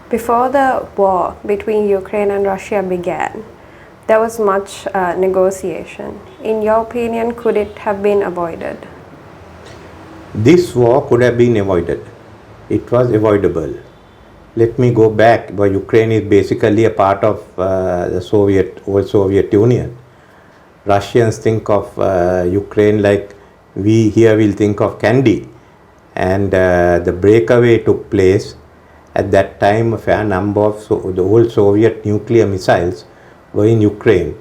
Before the war between Ukraine and Russia began, there was much negotiation. In your opinion, could it have been avoided? This war could have been avoided. It was avoidable. Let me go back. Well, Ukraine is basically a part of the old Soviet Union. Russians think of Ukraine like we here will think of candy. And the breakaway took place. At that time, a fair number of the old Soviet nuclear missiles were in Ukraine.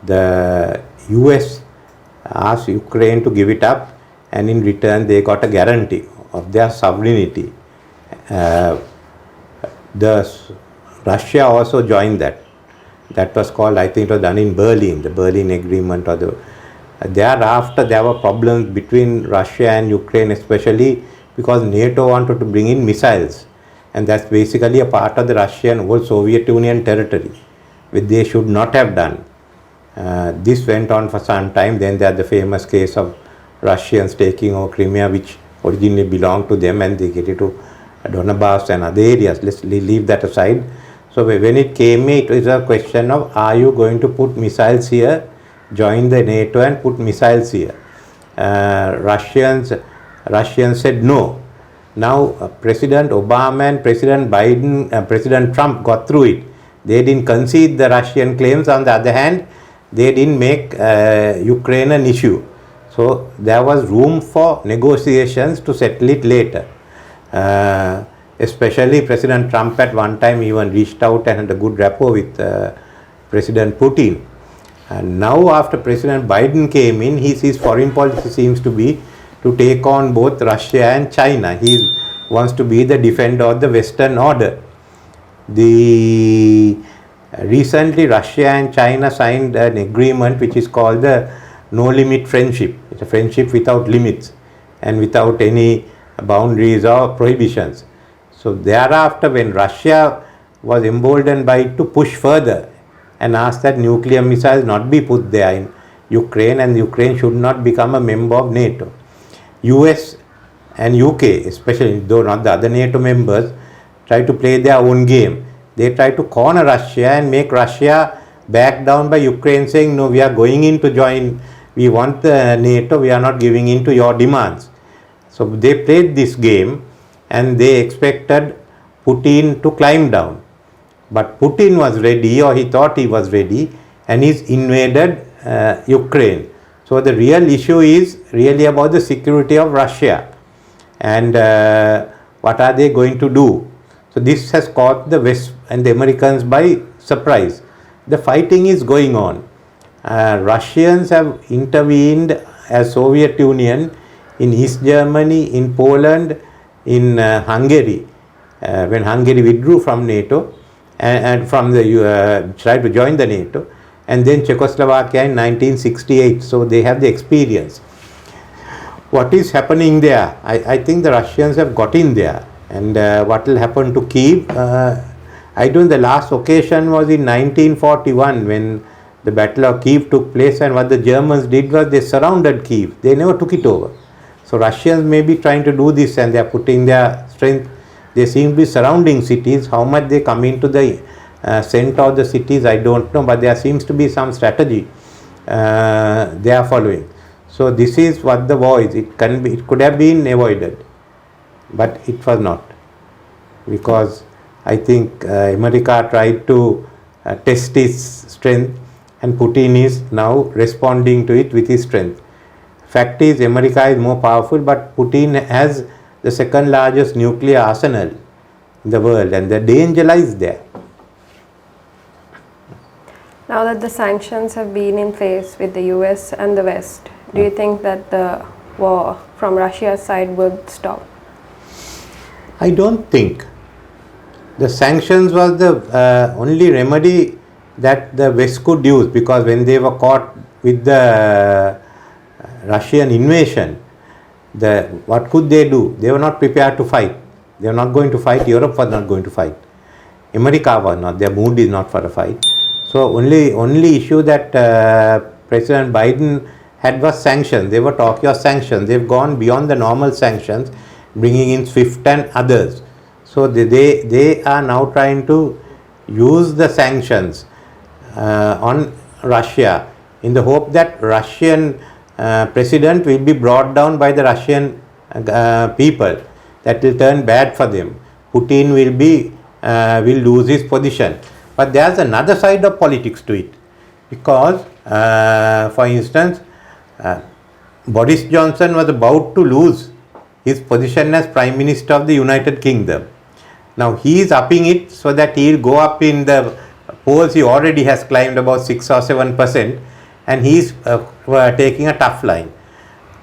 The US asked Ukraine to give it up, and in return they got a guarantee of their sovereignty. Russia also joined that. That was called, I think it was done in Berlin, the Berlin Agreement. Thereafter there were problems between Russia and Ukraine, especially because NATO wanted to bring in missiles. And that's basically a part of the Russian old Soviet Union territory, which they should not have done. This went on for some time. Then there's the famous case of Russians taking over Crimea, which originally belonged to them, and they get it to Donbass and other areas. Let's leave that aside. So when it came, it was a question of, are you going to put missiles here, join the NATO and put missiles here? Russians said no. Now President Obama and President Biden, President Trump got through it. They didn't concede the Russian claims. On the other hand, they didn't make Ukraine an issue. So there was room for negotiations to settle it later. Especially President Trump at one time even reached out and had a good rapport with President Putin. And now after President Biden came in, his foreign policy seems to be to take on both Russia and China. He wants to be the defender of the Western order. Recently Russia and China signed an agreement which is called the No Limit Friendship. It's a friendship without limits and without any boundaries or prohibitions. So thereafter, when Russia was emboldened by it to push further and ask that nuclear missiles not be put there in Ukraine, and Ukraine should not become a member of NATO. US and UK, especially though not the other NATO members, try to play their own game. They try to corner Russia and make Russia back down by Ukraine saying, no, we are going in to join, we want the NATO, we are not giving in to your demands. So they played this game and they expected Putin to climb down. But Putin was ready, or he thought he was ready, and he's invaded Ukraine. So the real issue is really about the security of Russia and what are they going to do. So this has caught the West and the Americans by surprise. The fighting is going on. Russians have intervened as Soviet Union in East Germany, in Poland, in Hungary, when Hungary withdrew from NATO and from the tried to join the NATO, and then Czechoslovakia in 1968. So they have the experience. What is happening there? I think the Russians have got in there, and what will happen to Kyiv? I don't know, the last occasion was in 1941 when the Battle of Kyiv took place, and what the Germans did was they surrounded Kyiv. They never took it over. So Russians may be trying to do this, and they are putting their strength. They seem to be surrounding cities. How much they come into the center of the cities, I don't know, but there seems to be some strategy they are following. So this is what the war is. It could have been avoided, but it was not, because I think America tried to test its strength, and Putin is now responding to it with his strength. Fact is, America is more powerful, but Putin has the second largest nuclear arsenal in the world, and the danger lies there. Now that the sanctions have been in place with the US and the West, do you think that the war from Russia's side would stop? I don't think. The sanctions was the only remedy that the West could use, because when they were caught with the Russian invasion, what could they do? They were not prepared to fight. They were not going to fight. Europe was not going to fight. America was not. Their mood is not for a fight. So only issue that President Biden had was sanctions. They were talking of sanctions. They've gone beyond the normal sanctions, bringing in SWIFT and others. So they are now trying to use the sanctions on Russia in the hope that Russian president will be brought down by the Russian people. That will turn bad for them. Putin will lose his position. But there's another side of politics to it, because for instance, Boris Johnson was about to lose his position as Prime Minister of the United Kingdom. Now he is upping it so that he will go up in the polls. He already has climbed about 6 or 7%, and he is taking a tough line.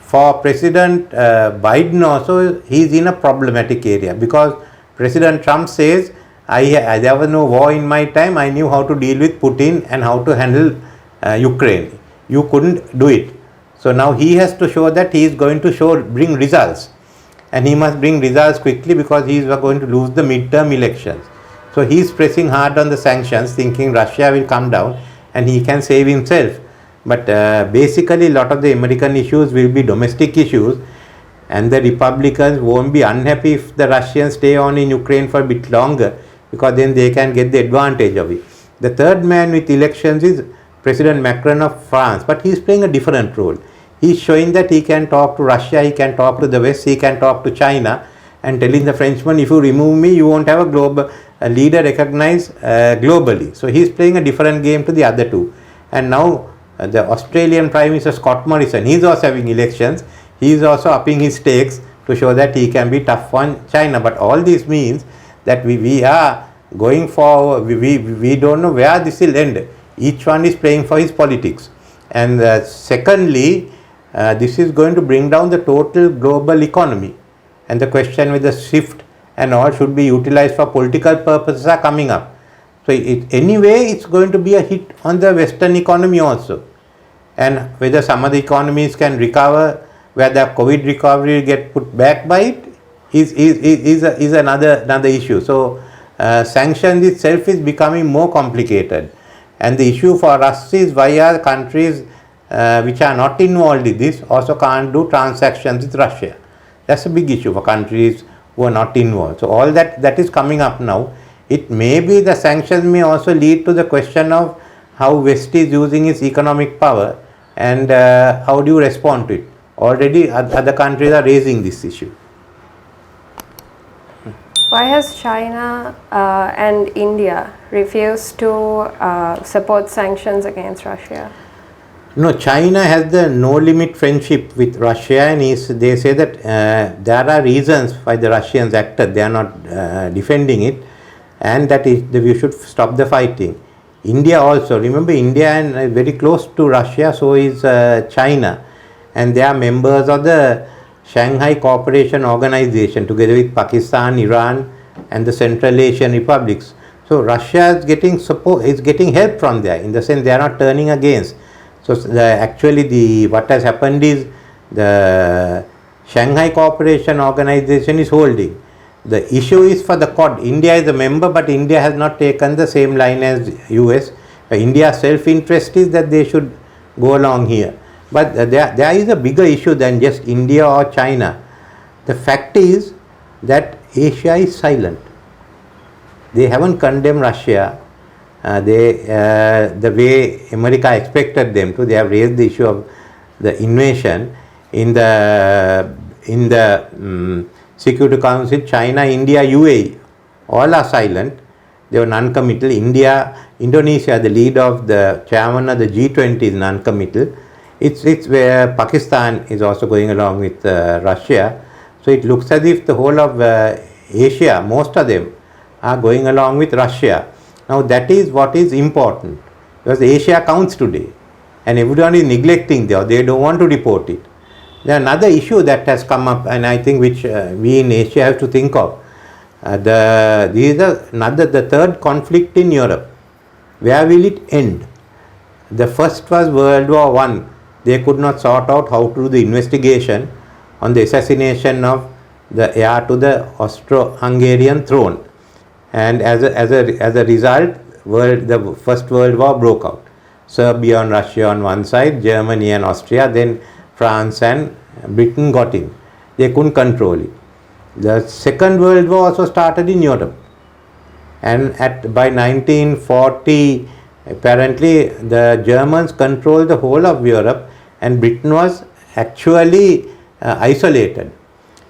For President Biden also, he is in a problematic area, because President Trump says, there was no war in my time, I knew how to deal with Putin and how to handle Ukraine. You couldn't do it. So now he has to show that he is going to bring results, and he must bring results quickly, because he is going to lose the midterm elections. So he is pressing hard on the sanctions, thinking Russia will come down and he can save himself. But basically a lot of the American issues will be domestic issues, and the Republicans won't be unhappy if the Russians stay on in Ukraine for a bit longer, because then they can get the advantage of it. The third man with elections is President Macron of France, but he is playing a different role. He is showing that he can talk to Russia, he can talk to the West, he can talk to China, and telling the Frenchmen, if you remove me, you won't have a leader recognized globally. So he is playing a different game to the other two. And now the Australian Prime Minister Scott Morrison, he is also having elections. He is also upping his stakes to show that he can be tough on China. But all this means that we are going forward, we don't know where this will end. Each one is playing for his politics. And secondly, this is going to bring down the total global economy. And the question with the SWIFT and all should be utilized for political purposes are coming up. So anyway, it's going to be a hit on the Western economy also. And whether some of the economies can recover, where the COVID recovery will get put back by it, is another issue. So sanctions itself is becoming more complicated. And the issue for us is, why are countries which are not involved in this also can't do transactions with Russia? That's a big issue for countries who are not involved. So all that is coming up now. It may be the sanctions may also lead to the question of how West is using its economic power, and how do you respond to it. Already other countries are raising this issue. Why has China and India refused to support sanctions against Russia? No, China has the no limit friendship with Russia, and they say that there are reasons why the Russians acted. They are not defending it, and that we should stop the fighting. India also, remember, India is very close to Russia, so is China, and they are members of the Shanghai Cooperation Organization together with Pakistan, Iran and the Central Asian republics. So Russia is getting support, is getting help from there, in the sense they are not turning against. So actually what has happened is the Shanghai Cooperation Organization is holding. The issue is for the Quad. India is a member, but India has not taken the same line as US. India's self-interest is that they should go along here. But there is a bigger issue than just India or China. The fact is that Asia is silent. They haven't condemned Russia the way America expected them to. They have raised the issue of the invasion in the Security Council. China, India, UAE, all are silent. They were non-committal. Indonesia, the leader of the chairman of the G20, is non-committal. It's where Pakistan is also going along with Russia. So it looks as if the whole of Asia, most of them, are going along with Russia. Now that is what is important, because Asia counts today, and everyone is neglecting that. They don't want to report it. There is another issue that has come up, and I think which we in Asia have to think of. The third conflict in Europe. Where will it end? The first was World War I. They could not sort out how to do the investigation on the assassination of the heir to the Austro-Hungarian throne, and as a result, the First World War broke out. Serbia and Russia on one side, Germany and Austria, then France and Britain got in. They couldn't control it. The Second World War also started in Europe, and by 1940 apparently the Germans controlled the whole of Europe and Britain was actually isolated.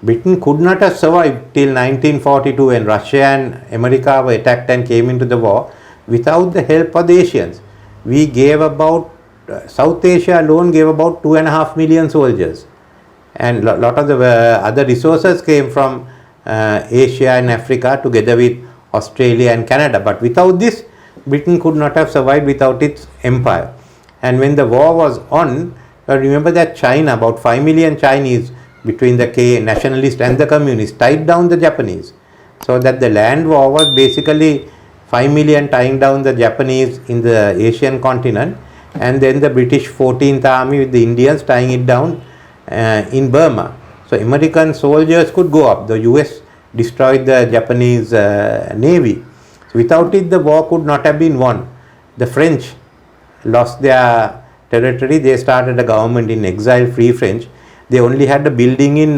Britain could not have survived till 1942 when Russia and America were attacked and came into the war without the help of the Asians. We gave about, South Asia alone gave about 2.5 million soldiers, and a lot of the other resources came from Asia and Africa together with Australia and Canada. But without this, Britain could not have survived without its empire. And when the war was on, remember that China, about 5 million Chinese between the nationalists and the communists, tied down the Japanese. So that the land war was basically 5 million tying down the Japanese in the Asian continent, and then the British 14th Army with the Indians tying it down in Burma. So American soldiers could go up. The US destroyed the Japanese navy. So without it, the war could not have been won. The French lost their territory. They started a government in exile, Free French. They only had a building in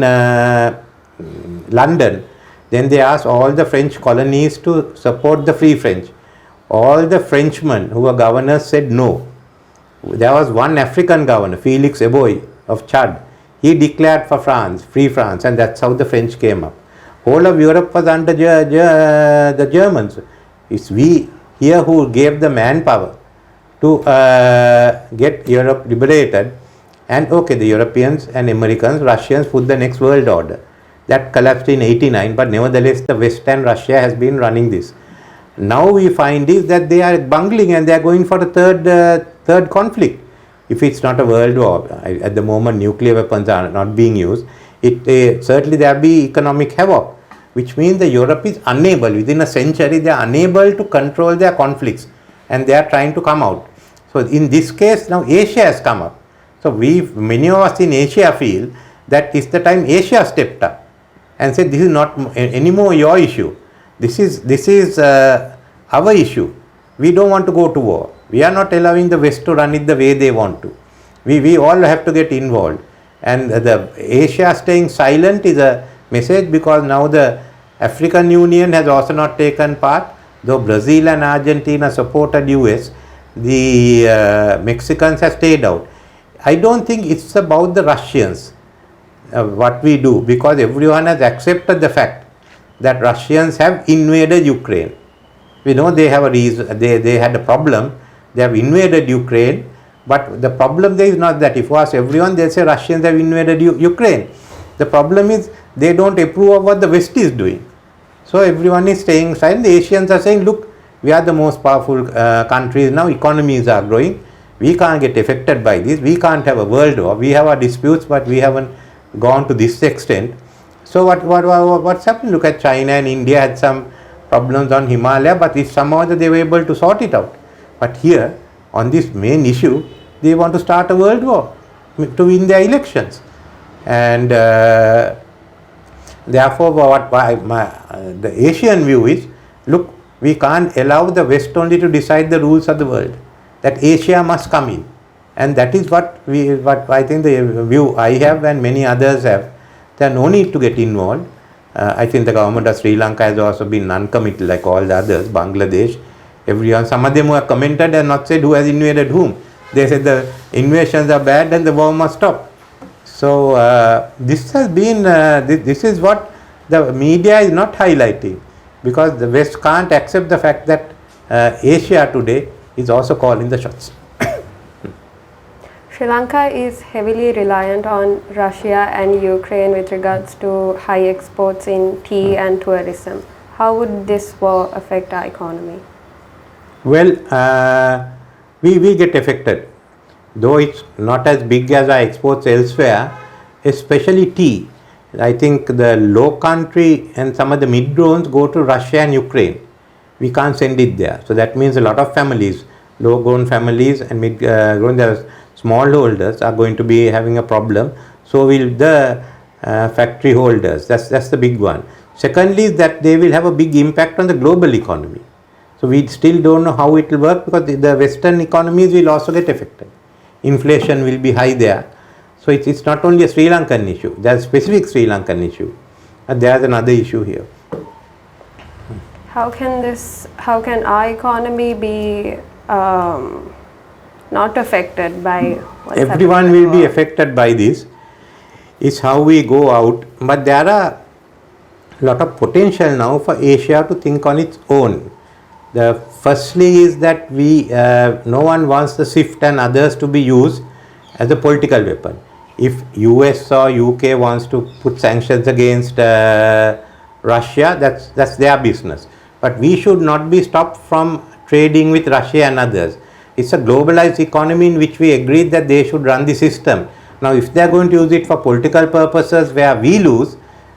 London. Then they asked all the French colonies to support the Free French. All the Frenchmen who were governors said no. There was one African governor, Felix Eboy of Chad. He declared for France, Free France, and that's how the French came up. Whole of Europe was under the Germans. It's we here who gave the manpower to get Europe liberated. And okay, the Europeans and Americans, Russians put the next world order. That collapsed in 89, but nevertheless the West and Russia has been running this. Now we find is that they are bungling and they are going for a third conflict. If it's not a world war, at the moment nuclear weapons are not being used, certainly there will be economic havoc, which means the Europe is unable, within a century they are unable to control their conflicts and they are trying to come out. So in this case now Asia has come up. So many of us in Asia feel that it's the time Asia stepped up and said this is not anymore your issue. This is our issue. We don't want to go to war. We are not allowing the West to run it the way they want to. We all have to get involved. And the Asia staying silent is a message, because now the African Union has also not taken part. Though Brazil and Argentina supported US, the Mexicans have stayed out. I don't think it's about the Russians, what we do, because everyone has accepted the fact that Russians have invaded Ukraine. We know they have a reason, they had a problem, they have invaded Ukraine, but the problem there is not that. If you ask everyone, they'll say Russians have invaded Ukraine. The problem is they don't approve of what the West is doing. So everyone is staying silent. The Asians are saying, look, we are the most powerful countries now, economies are growing. We can't get affected by this. We can't have a world war. We have our disputes, but we haven't gone to this extent. So what's happened? Look at China and India had some problems on Himalaya, but if somehow they were able to sort it out. But here, on this main issue, they want to start a world war to win their elections. And therefore, the Asian view is, look, we can't allow the West only to decide the rules of the world. That Asia must come in, and that is what I think the view I have and many others have. There are no need to get involved. I think the government of Sri Lanka has also been non-committal like all the others, Bangladesh, everyone. Some of them who have commented and not said who has invaded whom. They said the invasions are bad and the war must stop. So this has been, this is what the media is not highlighting, because the West can't accept the fact that Asia today is also calling the shots. Sri Lanka is heavily reliant on Russia and Ukraine with regards to high exports in tea and tourism. How would this war affect our economy? Well, we get affected, though it's not as big as our exports elsewhere, especially tea. I think the low country and some of the mid-grown go to Russia and Ukraine. We can't send it there. So that means a lot of families, low-grown families and mid-grown, smallholders are going to be having a problem. So will the factory holders. That's the big one. Secondly, is that they will have a big impact on the global economy. So we still don't know how it will work, because the Western economies will also get affected. Inflation will be high there. So it's not only a Sri Lankan issue. There's a specific Sri Lankan issue. There's another issue here. How can our economy be not affected by what's Everyone happening in will the be world? affected by this. It's how we go out. But there are a lot of potential now for Asia to think on its own. The firstly is that no one wants the SWIFT and others to be used as a political weapon. If US or UK wants to put sanctions against Russia, that's their business. But we should not be stopped from trading with Russia and others. It's a globalized economy in which we agreed that they should run the system. Now, if they are going to use it for political purposes where we lose,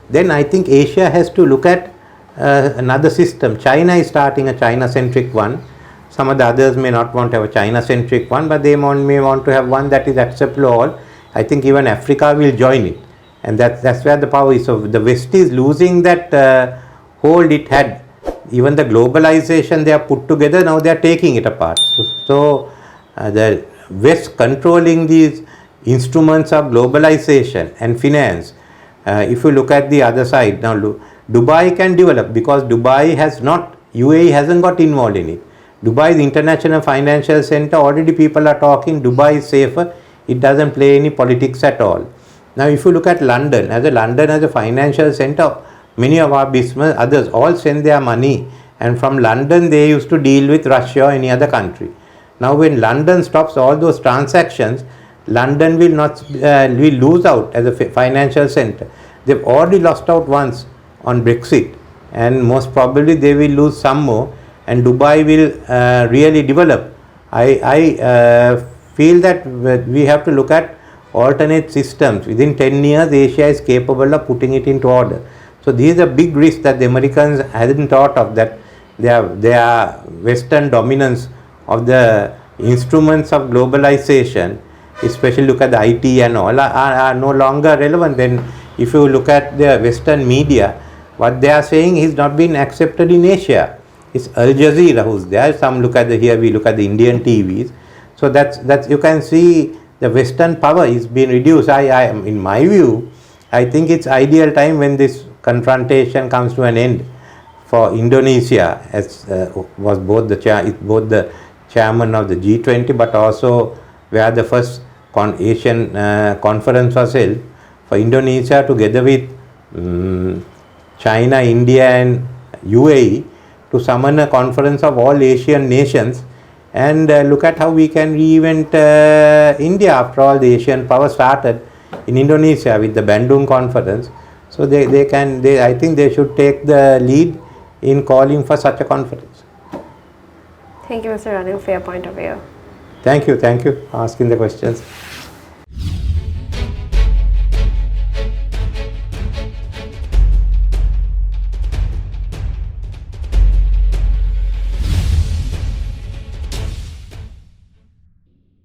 then I think Asia has to look at another system. China is starting a China-centric one. Some of the others may not want to have a China-centric one, but they may want to have one that is acceptable to all. I think even Africa will join it, and that's where the power is. So the West is losing that hold it had. Even the globalization they are put together, now they are taking it apart. So the West controlling these instruments of globalization and finance. If you look at the other side, now Dubai can develop because Dubai has not, UAE hasn't got involved in it. Dubai is international financial center, already people are talking Dubai is safer, it doesn't play any politics at all. Now if you look at London as a financial center, many of our business, others all send their money, and from London they used to deal with Russia or any other country. Now when London stops all those transactions, London will lose out as a financial center. They've already lost out once on Brexit, and most probably they will lose some more, and Dubai will really develop. I feel that we have to look at alternate systems. Within 10 years, Asia is capable of putting it into order. So these are big risks that the Americans hadn't thought of, that their Western dominance of the instruments of globalization, especially look at the IT and all, are no longer relevant. Then if you look at the Western media, what they are saying is not been accepted in Asia. It's Al Jazeera who's there. Some look at here we look at the Indian TVs. So that's you can see the Western power is being reduced. In my view, I think it's ideal time when this confrontation comes to an end for Indonesia, as was both the chairman of the G20, but also where the first Asian conference was held, for Indonesia together with China, India and UAE to summon a conference of all Asian nations and look at how we can reinvent India. After all, the Asian power started in Indonesia with the Bandung conference. So I think they should take the lead in calling for such a conference. Thank you, Mr. Ranil, for your point of view. Thank you for asking the questions.